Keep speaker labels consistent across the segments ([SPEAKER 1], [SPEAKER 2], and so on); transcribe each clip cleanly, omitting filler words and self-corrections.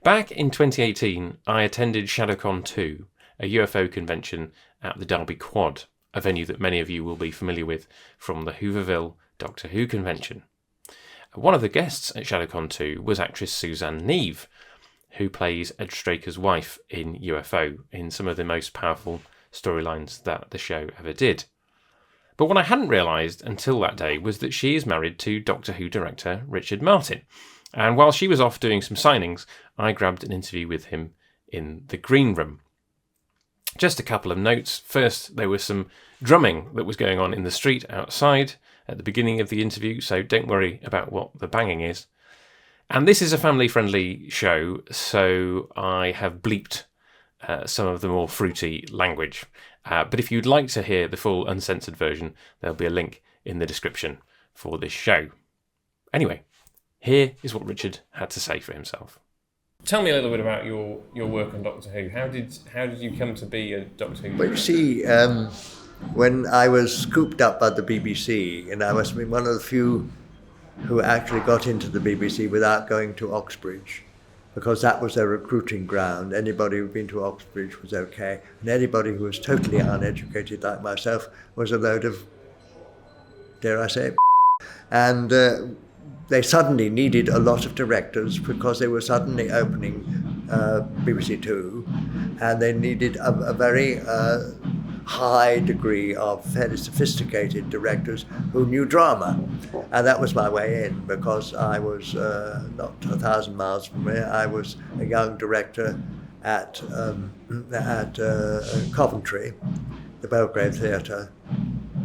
[SPEAKER 1] Back in 2018, I attended ShadoCon 2, a UFO convention at the Derby Quad, a venue that many of you will be familiar with from the Hooverville Doctor Who convention. One of the guests at ShadoCon 2 was actress Suzanne Neve, who plays Ed Straker's wife in UFO, in some of the most powerful storylines that the show ever did. But what I hadn't realised until that day was that she is married to Doctor Who director Richard Martin. And while she was off doing some signings, I grabbed an interview with him in the green room. Just a couple of notes. First, there was some drumming that was going on in the street outside at the beginning of the interview, so don't worry about what the banging is. And this is a family-friendly show, so I have bleeped some of the more fruity language. But if you'd like to hear the full uncensored version, there'll be a link in the description for this show. Anyway, here is what Richard had to say for himself. Tell me a little bit about your work on Doctor Who. How did you come to be a Doctor Who?
[SPEAKER 2] Well, you see, when I was scooped up by the BBC, and I must have been one of the few who actually got into the BBC without going to Oxbridge, because that was their recruiting ground. Anybody who'd been to Oxbridge was okay, and anybody who was totally uneducated like myself was a load of, dare I say, and they suddenly needed a lot of directors because they were suddenly opening BBC Two, and they needed a very high degree of fairly sophisticated directors who knew drama. And that was my way in, because I was not 1,000 miles from here. I was a young director at Coventry, the Belgrave Theatre.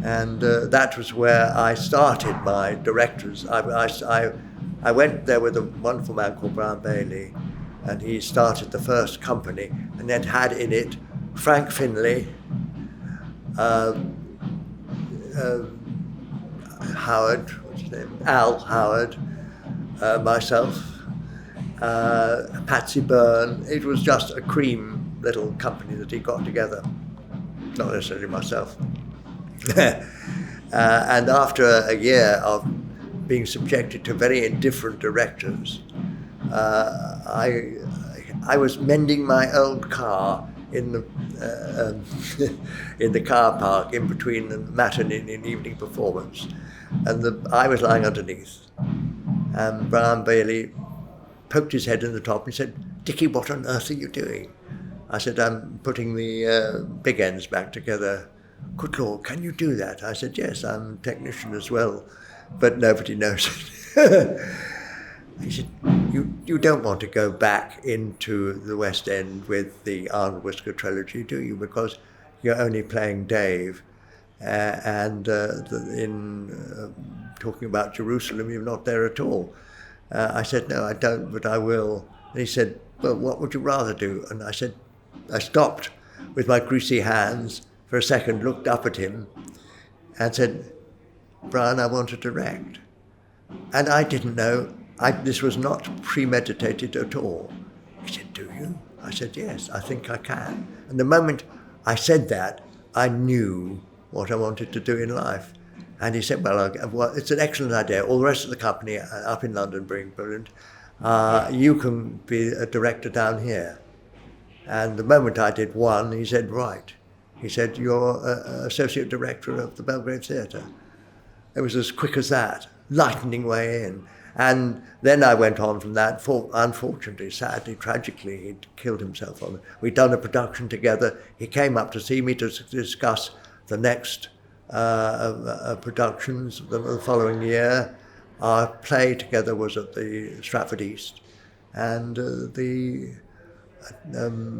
[SPEAKER 2] And that was where I started my directors. I went there with a wonderful man called Brian Bailey, and he started the first company, and then had in it Frank Finlay, Howard, what's his name? Al Howard, myself, Patsy Byrne. It was just a cream little company that he got together, not necessarily myself. And after a year of being subjected to very indifferent directors, I was mending my old car in the car park in between the matinee and evening performance, and I was lying underneath, and Brian Bailey poked his head in the top and said, "Dickie, what on earth are you doing?" I said, "I'm putting the big ends back together." "Good Lord, can you do that?" I said, "Yes, I'm a technician as well, but nobody knows it." He said, you don't want to go back into the West End with the Arnold Whisker trilogy, do you? Because you're only playing Dave. In talking about Jerusalem, you're not there at all. I said, "No, I don't, but I will." And he said, "Well, what would you rather do?" And I said, I stopped with my greasy hands for a second, looked up at him and said, "Brian, I want to direct." And I didn't know. This was not premeditated at all. He said, "Do you?" I said, "Yes, I think I can." And the moment I said that, I knew what I wanted to do in life. And he said, well, it's an excellent idea. All the rest of the company up in London being brilliant. You can be a director down here. And the moment I did one, he said, "Right." He said, "You're associate director of the Belgrave Theatre." It was as quick as that, lightning way in. And then I went on from that. Unfortunately, sadly, tragically, he'd killed himself on it. We'd done a production together. He came up to see me to discuss the next productions the following year. Our play together was at the Stratford East, and the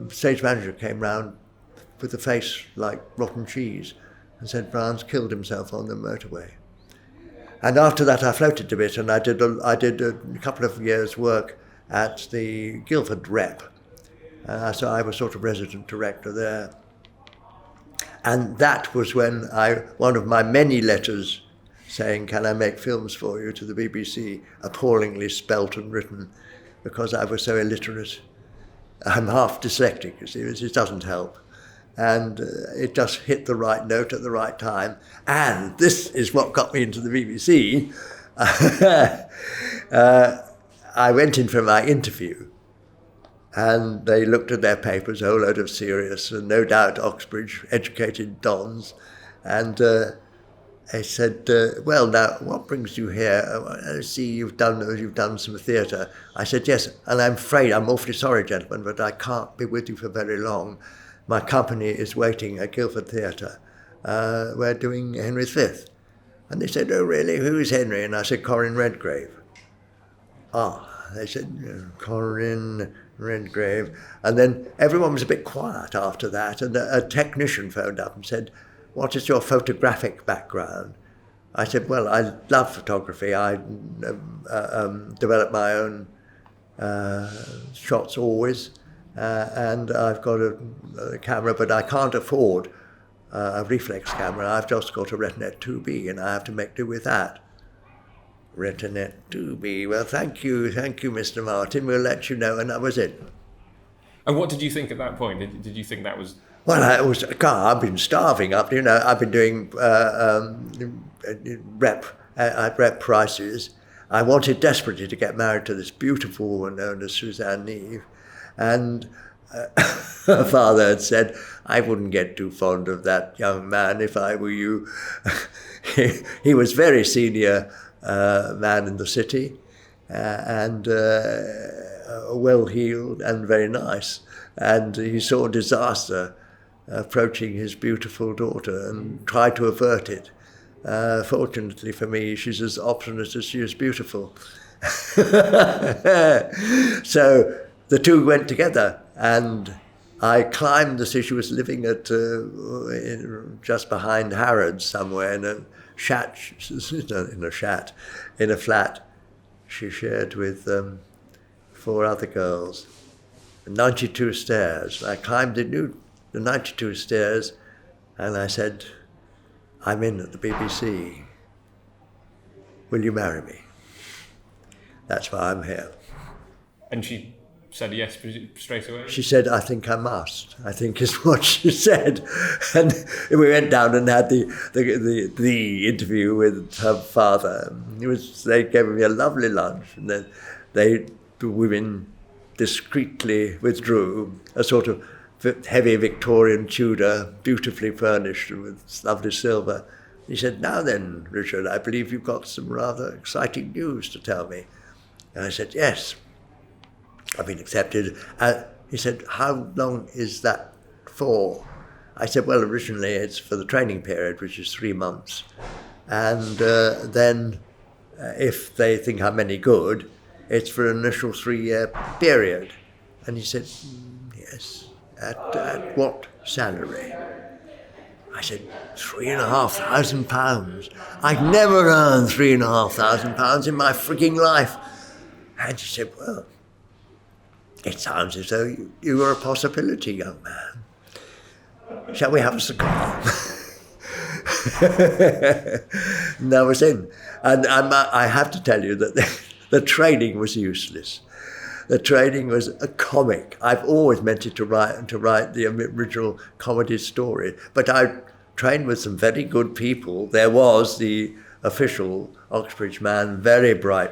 [SPEAKER 2] stage manager came round with a face like rotten cheese and said, "Brian's killed himself on the motorway." And after that, I floated a bit, and I did a couple of years' work at the Guildford Rep. So I was sort of resident director there. And that was when one of my many letters saying, "Can I make films for you?" to the BBC, appallingly spelt and written, because I was so illiterate. I'm half dyslexic, you see, it doesn't help. And it just hit the right note at the right time. And this is what got me into the BBC. I went in for my interview, And they looked at their papers, a whole load of serious, and no doubt Oxbridge educated dons. And they said, well, now, what brings you here? I see you've done some theatre. I said, yes, and I'm afraid, I'm awfully sorry, gentlemen, but I can't be with you for very long. My company is waiting at Guildford Theatre. We're doing Henry V. And they said, oh, really? Who is Henry? And I said, Corin Redgrave. They said, Corin Redgrave. And then everyone was a bit quiet after that, and a technician phoned up and said, what is your photographic background? I said, well, I love photography. I develop my own shots always, and I've got a camera, but I can't afford a reflex camera. I've just got a Retinet 2B, and I have to make do with that. Retinet 2B. Well, thank you, Mr. Martin. We'll let you know, and that was it.
[SPEAKER 1] And what did you think at that point? Did you think that was?
[SPEAKER 2] Well, I've been starving up. I've been doing rep prices. I wanted desperately to get married to this beautiful woman known as Suzanne Neve, and her father had said, I wouldn't get too fond of that young man if I were you. He was very senior man in the city, and well-heeled and very nice. And he saw disaster approaching his beautiful daughter and tried to avert it. Fortunately for me, she's as obstinate as she is beautiful. So the two went together, and I climbed she was living at just behind Harrods somewhere in a flat she shared with 4 other girls. 92 stairs. I climbed the 92 stairs, and I said, I'm in at the BBC. Will you marry me? That's why I'm here.
[SPEAKER 1] And she said yes straight away? She
[SPEAKER 2] said, I think I must, I think is what she said. And we went down and had the interview with her father. They gave me a lovely lunch, and then the women discreetly withdrew, a sort of heavy Victorian Tudor, beautifully furnished with lovely silver. He said, now then, Richard, I believe you've got some rather exciting news to tell me. And I said, yes, I've been accepted. He said, how long is that for? I said, well, originally it's for the training period, which is 3 months. And then if they think I'm any good, it's for an initial 3-year period. And he said, yes. At what salary? I said, £3,500. I'd never earned £3,500 in my freaking life. And he said, well, it sounds as though you are a possibility, young man. Shall we have a cigar? And I was in. And I have to tell you that the training was useless. The training was a comic. I've always meant to write the original comedy story, but I trained with some very good people. There was the official Oxbridge man, very bright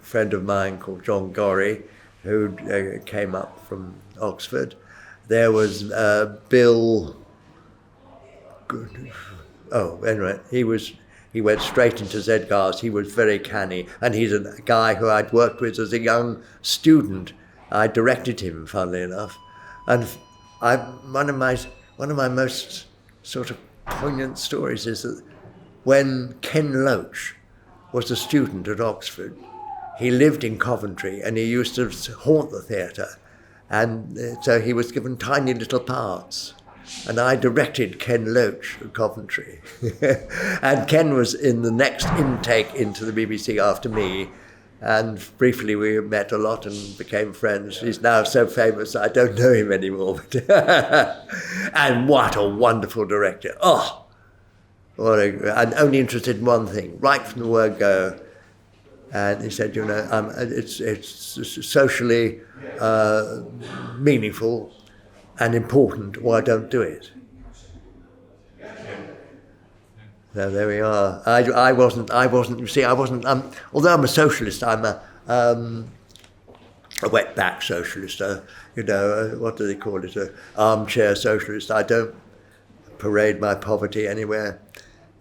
[SPEAKER 2] friend of mine called John Gorry, who came up from Oxford. There was Bill. Anyway, he went straight into Zedgar's. He was very canny, and he's a guy who I'd worked with as a young student. I directed him, funnily enough, and one of my most sort of poignant stories is that when Ken Loach was a student at Oxford, he lived in Coventry, and he used to haunt the theatre, and so he was given tiny little parts. And I directed Ken Loach at Coventry. And Ken was in the next intake into the BBC after me. And briefly we met a lot and became friends. He's now so famous I don't know him anymore. And what a wonderful director. Oh, I'm only interested in one thing, right from the word go. And he said, it's socially meaningful and important, or I don't do it. So there we are. I wasn't. You see, I wasn't. Although I'm a socialist, I'm a wet-back socialist, what do they call it, an armchair socialist. I don't parade my poverty anywhere.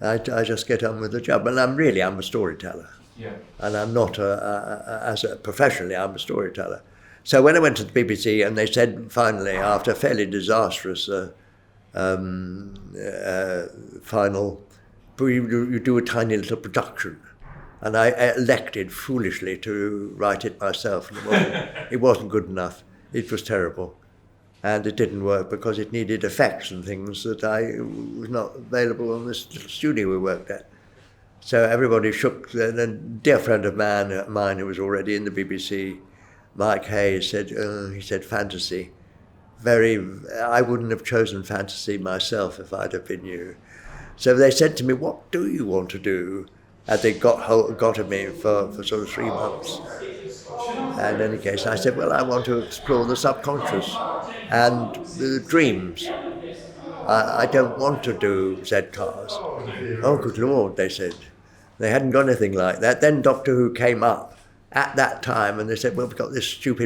[SPEAKER 2] I just get on with the job. And I'm a storyteller.
[SPEAKER 1] Yeah.
[SPEAKER 2] And I'm not, professionally, I'm a storyteller. So when I went to the BBC and they said finally, after a fairly disastrous final, you do a tiny little production. And I elected foolishly to write it myself. And it wasn't good enough. It was terrible. And it didn't work because it needed effects and things that was not available on this little studio we worked at. So everybody shook. And a dear friend of mine who was already in the BBC, Mike Hayes, said fantasy. I wouldn't have chosen fantasy myself if I'd have been you. So they said to me, what do you want to do? And they got at me for sort of 3 months. And in any case, I said, well, I want to explore the subconscious and the dreams. I don't want to do Z-cars. Oh, good Lord, they said. They hadn't got anything like that. Then Doctor Who came up at that time and they said, well, we've got this stupid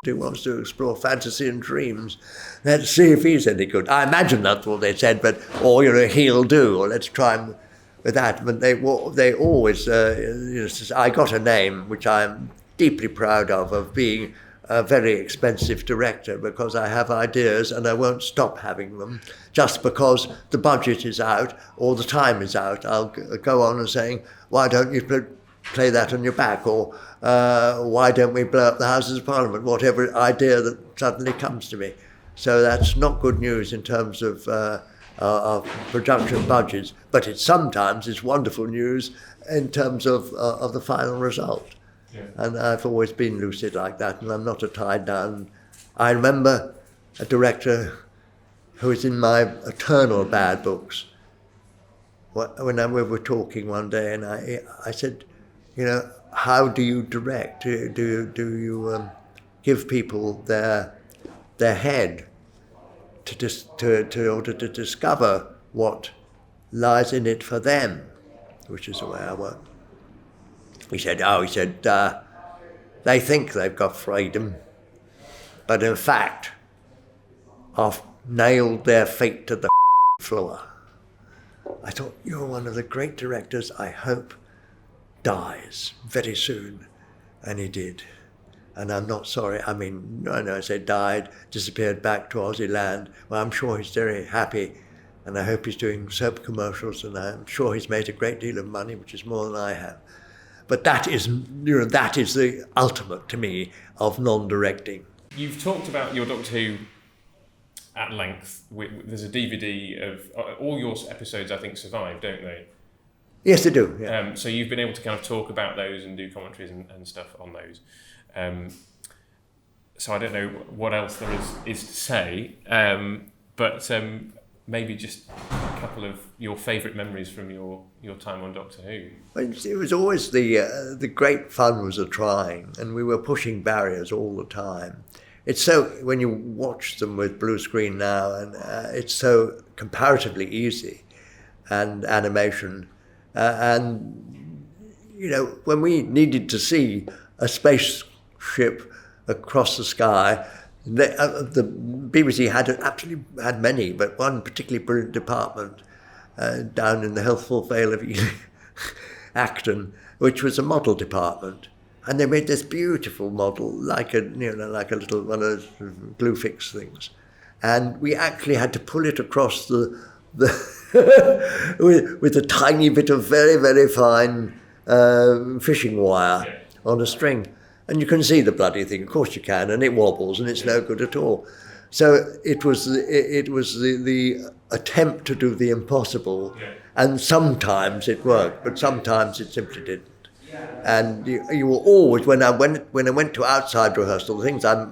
[SPEAKER 2] who wants to explore fantasy and dreams. Let's see if he's any good. I imagine that's what they said, or he'll do, or let's try him with that. But they always, I got a name which I'm deeply proud of being a very expensive director, because I have ideas and I won't stop having them just because the budget is out or the time is out. I'll go on and saying, why don't you play that on your back, or why don't we blow up the Houses of Parliament, whatever idea that suddenly comes to me. So that's not good news in terms of production budgets, but sometimes it's wonderful news in terms of the final result. Yeah. And I've always been lucid like that, and I'm not a tied down. I remember a director who was in my eternal bad books. When we were talking one day, and I said, how do you direct? Do you give people their head to order to discover what lies in it for them, which is the way I work. He said, they think they've got freedom, but in fact, I've nailed their feet to the floor. I thought, you're one of the great directors, I hope, dies very soon. And he did. And I'm not sorry. I mean, I said died, disappeared back to Aussie land. Well, I'm sure he's very happy, and I hope he's doing soap commercials, and I'm sure he's made a great deal of money, which is more than I have. But that is the ultimate, to me, of non-directing.
[SPEAKER 1] You've talked about your Doctor Who at length. There's a DVD of all your episodes, I think, survive, don't they?
[SPEAKER 2] Yes, they do. Yeah.
[SPEAKER 1] So you've been able to kind of talk about those and do commentaries and stuff on those. So I don't know what else there is to say, but maybe just a couple of your favourite memories from your time on Doctor Who.
[SPEAKER 2] It was always the great fun was the trying, and we were pushing barriers all the time. It's so, when you watch them with blue screen now, and it's so comparatively easy, and animation, and when we needed to see a spaceship across the sky, the BBC had many, but one particularly brilliant department down in the healthful vale of Acton, which was a model department, and they made this beautiful model, like a little one of those glue fix things, and we actually had to pull it across the with a tiny bit of very, very fine fishing wire on a string. And you can see the bloody thing, of course you can, and it wobbles, and it's no good at all. So it was the attempt to do the impossible, and sometimes it worked, but sometimes it simply didn't. And you were always, when I went to outside rehearsal, the things I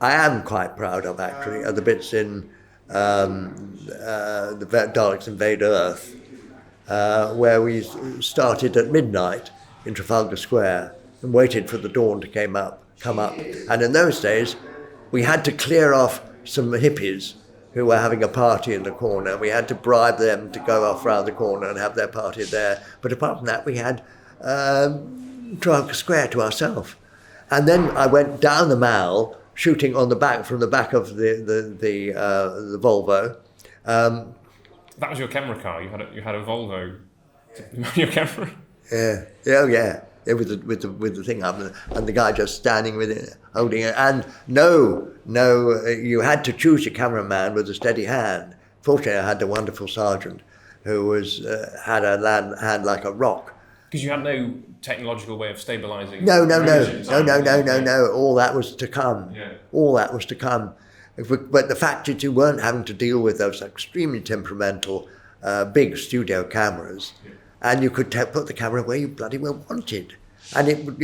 [SPEAKER 2] am quite proud of actually are the bits in the Daleks Invade Earth, where we started at midnight in Trafalgar Square and waited for the dawn to come up. And in those days, we had to clear off some hippies who were having a party in the corner. We had to bribe them to go off round the corner and have their party there. But apart from that, we had Trafalgar Square to ourselves. And then I went down the Mall, shooting on the back, from the back of the Volvo.
[SPEAKER 1] That was your camera car. You had a Volvo. Your camera.
[SPEAKER 2] Yeah. Oh yeah. Yeah, with the thing up, and the guy just standing with it, holding it. And no, you had to choose your cameraman with a steady hand. Fortunately, I had the wonderful sergeant who had a hand like a rock.
[SPEAKER 1] Because you had no technological way of stabilising.
[SPEAKER 2] No. All that was to come.
[SPEAKER 1] Yeah.
[SPEAKER 2] All that was to come. But the fact that you weren't having to deal with those extremely temperamental, big studio cameras. Yeah. And you could put the camera where you bloody well wanted. And it would,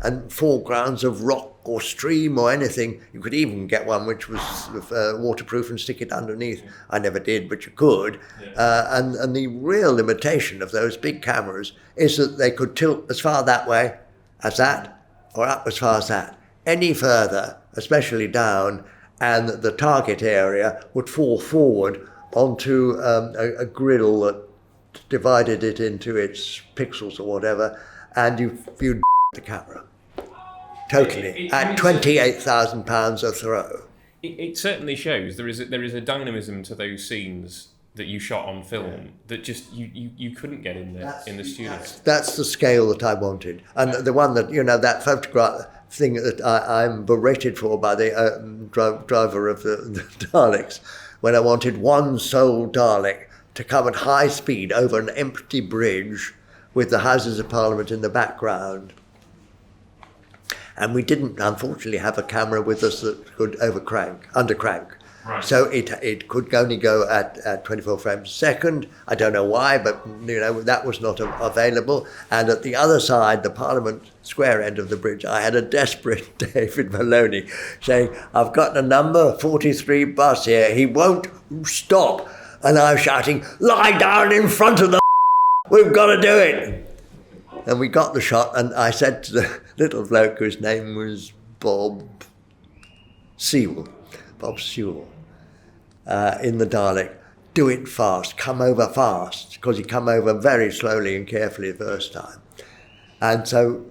[SPEAKER 2] and foregrounds of rock or stream or anything. You could even get one which was waterproof and stick it underneath. I never did, but you could. Yeah. And the real limitation of those big cameras is that they could tilt as far that way as that, or up as far as that. Any further, especially down, and the target area would fall forward onto a griddle that divided it into its pixels or whatever, and you'd the camera totally at £28,000 a throw.
[SPEAKER 1] It certainly shows there is a dynamism to those scenes that you shot on film that just you couldn't get in the studio.
[SPEAKER 2] That's the scale that I wanted, and the one that that photograph thing that I'm berated for by the driver of the Daleks, when I wanted one sole Dalek to come at high speed over an empty bridge with the Houses of Parliament in the background. And we didn't, unfortunately, have a camera with us that could undercrank. Right. So it could only go at 24 frames a second. I don't know why, but that was not available. And at the other side, the Parliament Square end of the bridge, I had a desperate David Maloney saying, "I've got the number 43 bus here. He won't stop." And I was shouting, "Lie down in front of the we've got to do it." And we got the shot, and I said to the little bloke whose name was Bob Sewell, in the Dalek, "Do it fast, come over fast," because he come over very slowly and carefully the first time. And so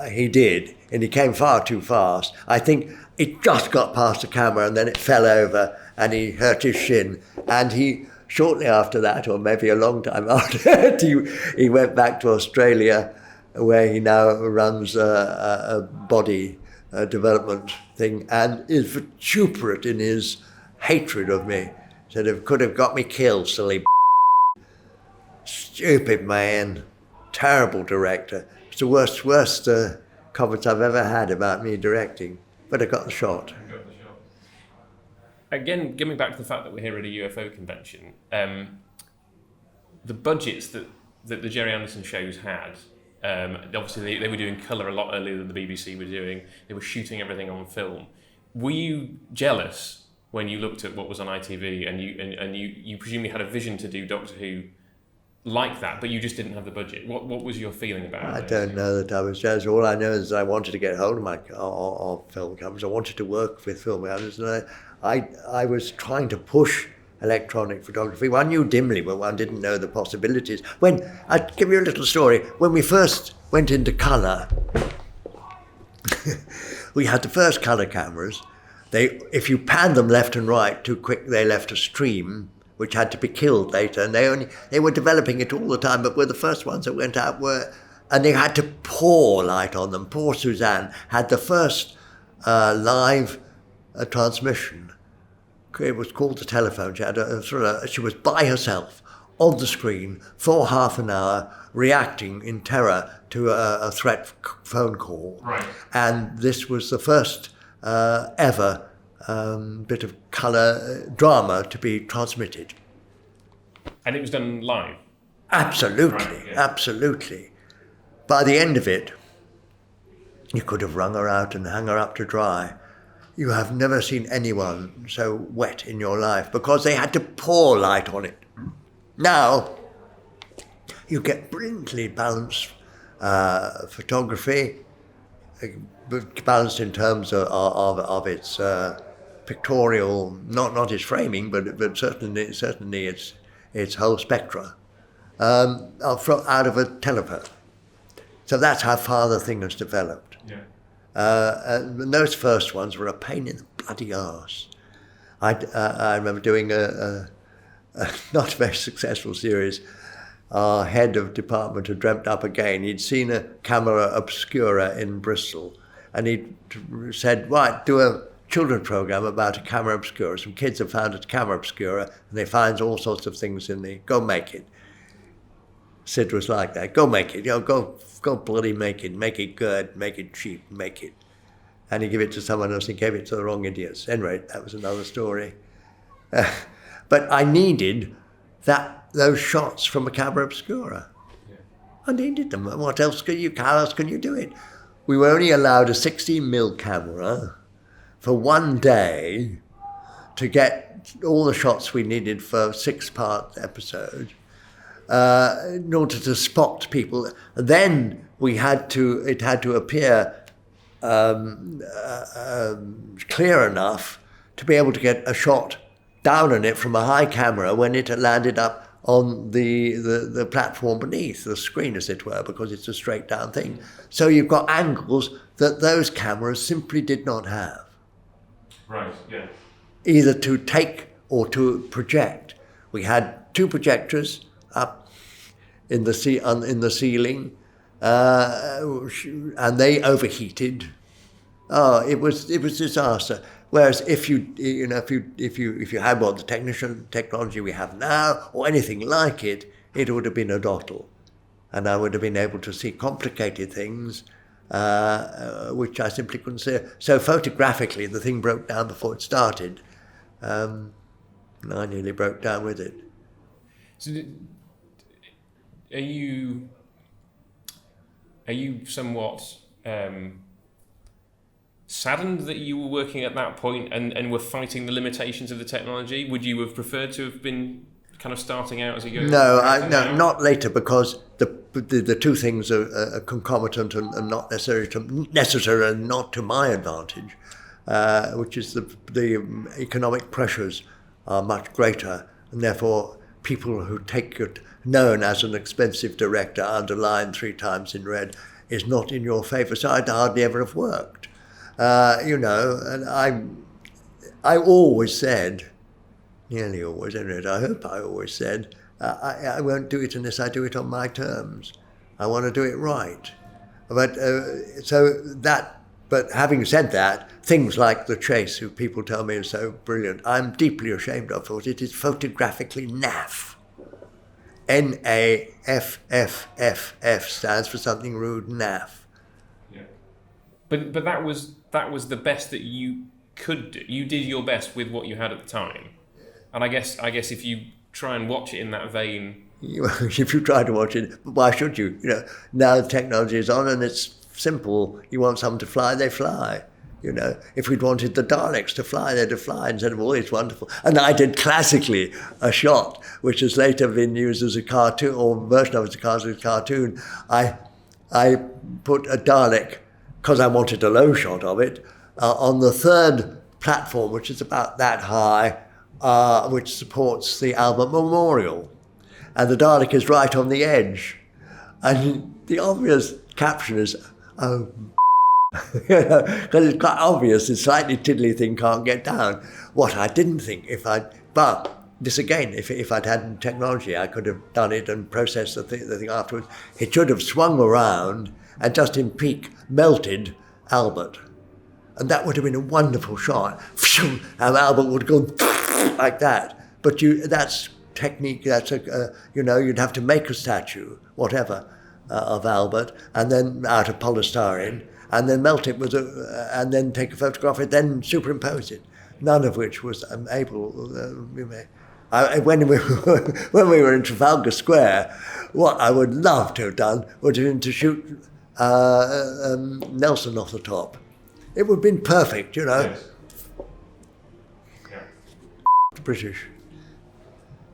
[SPEAKER 2] he did, and he came far too fast. I think it just got past the camera, and then it fell over, and he hurt his shin, and he, shortly after that, or maybe a long time after that, he went back to Australia, where he now runs a body development thing, and is vituperate in his hatred of me. Said, "It could have got me killed, silly stupid man, terrible director." It's the worst comments I've ever had about me directing, but I got the shot.
[SPEAKER 1] Again, coming back to the fact that we're here at a UFO convention, the budgets that the Jerry Anderson shows had, obviously they were doing colour a lot earlier than the BBC were doing. They were shooting everything on film. Were you jealous when you looked at what was on ITV and you presumably had a vision to do Doctor Who like that, but you just didn't have the budget? What was your feeling about it?
[SPEAKER 2] I don't know that I was jealous. All I know is I wanted to get hold of film cameras. I wanted to work with film cameras, and I was trying to push electronic photography. One knew dimly, but one didn't know the possibilities. I'll give you a little story. When we first went into colour, we had the first colour cameras. If you panned them left and right too quick, they left a stream, which had to be killed later. And they were developing it all the time, but were the first ones that went out and they had to pour light on them. Poor Suzanne had the first live transmission. It was called the telephone. She was by herself on the screen for half an hour, reacting in terror to a threat phone call.
[SPEAKER 1] Right.
[SPEAKER 2] And this was the first ever bit of colour drama to be transmitted.
[SPEAKER 1] And it was done live?
[SPEAKER 2] Absolutely,
[SPEAKER 1] right, yeah.
[SPEAKER 2] Absolutely. By the end of it, you could have wrung her out and hung her up to dry. You have never seen anyone so wet in your life because they had to pour light on it. Now, you get brilliantly balanced photography, balanced in terms of its pictorial, not its framing, but certainly its whole spectra, out of a telephone. So that's how far the thing has developed.
[SPEAKER 1] Yeah.
[SPEAKER 2] And those first ones were a pain in the bloody arse. I remember doing a not very successful series. Our head of department had dreamt up again. He'd seen a camera obscura in Bristol, and he'd said, right, do a children's program about a camera obscura. Some kids have found a camera obscura, and they find all sorts of things in the, go make it. Sid was like that, go make it, go bloody make it good, make it cheap, make it. And he gave it to someone else, he gave it to the wrong idiots. Anyway, that was another story. But I needed those shots from a camera obscura. Yeah. I needed them. How else can you do it? We were only allowed a 16mm camera for one day to get all the shots we needed for a 6-part episode in order to spot people. Then it had to appear clear enough to be able to get a shot down on it from a high camera when it had landed up on the platform beneath, the screen as it were, because it's a straight down thing. So you've got angles that those cameras simply did not have.
[SPEAKER 1] Right, yeah.
[SPEAKER 2] Either to take or to project. We had 2 projectors up in the ceiling, and they overheated. Oh, it was disaster. Whereas if you had what the technology we have now or anything like it, it would have been a dottle, and I would have been able to see complicated things, which I simply couldn't see. So photographically, the thing broke down before it started, and I nearly broke down with it.
[SPEAKER 1] So, are you somewhat saddened that you were working at that point and were fighting the limitations of the technology? Would you have preferred to have been kind of starting out as a young?
[SPEAKER 2] No, not later, because the two things are concomitant and not necessary and not to my advantage, which is the economic pressures are much greater, and therefore people who take it, known as an expensive director, underlined 3 times in red, is not in your favour. So I'd hardly ever have worked. And I always said, nearly always, anyway, I hope I always said, I won't do it unless I do it on my terms. I want to do it right. But but having said that, things like The Chase, who people tell me is so brilliant, I'm deeply ashamed of it. It is photographically naff. NAFFFF stands for something rude, naff.
[SPEAKER 1] Yeah. But that was the best that you could do. You did your best with what you had at the time. And I guess if you try and watch it in that vein,
[SPEAKER 2] if you try to watch it, why should you? Now the technology is on and it's simple. You want something to fly, they fly. If we'd wanted the Daleks to fly, they'd have fly instead of all it's wonderful. And I did classically a shot, which has later been used as a cartoon, or a version of it as a cartoon. I put a Dalek, because I wanted a low shot of it, on the 3rd platform, which is about that high, which supports the Albert Memorial. And the Dalek is right on the edge. And the obvious caption is, oh, because it's quite obvious this slightly tiddly thing can't get down. What I didn't think, but this again, if I'd had technology, I could have done it and processed the thing afterwards. It should have swung around and just in peak melted Albert. And that would have been a wonderful shot. And Albert would go like that. But that's technique, you'd have to make a statue, whatever, of Albert, and then out of polystyrene, and then melt it and then take a photograph of it, then superimpose it. None of which was able. When we were in Trafalgar Square, what I would love to have done would have been to shoot Nelson off the top. It would have been perfect, Yes. Yeah. British.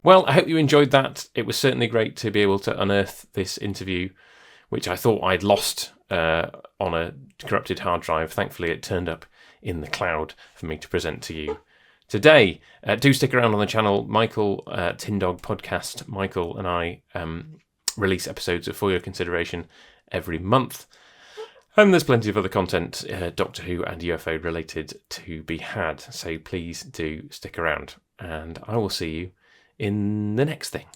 [SPEAKER 1] Well, I hope you enjoyed that. It was certainly great to be able to unearth this interview, which I thought I'd lost on a corrupted hard drive. Thankfully, it turned up in the cloud for me to present to you today. Do stick around on the channel. Michael, Tin Dog Podcast. Michael and I release episodes of For Your Consideration every month. And there's plenty of other content, Doctor Who and UFO related, to be had. So please do stick around. And I will see you in the next thing.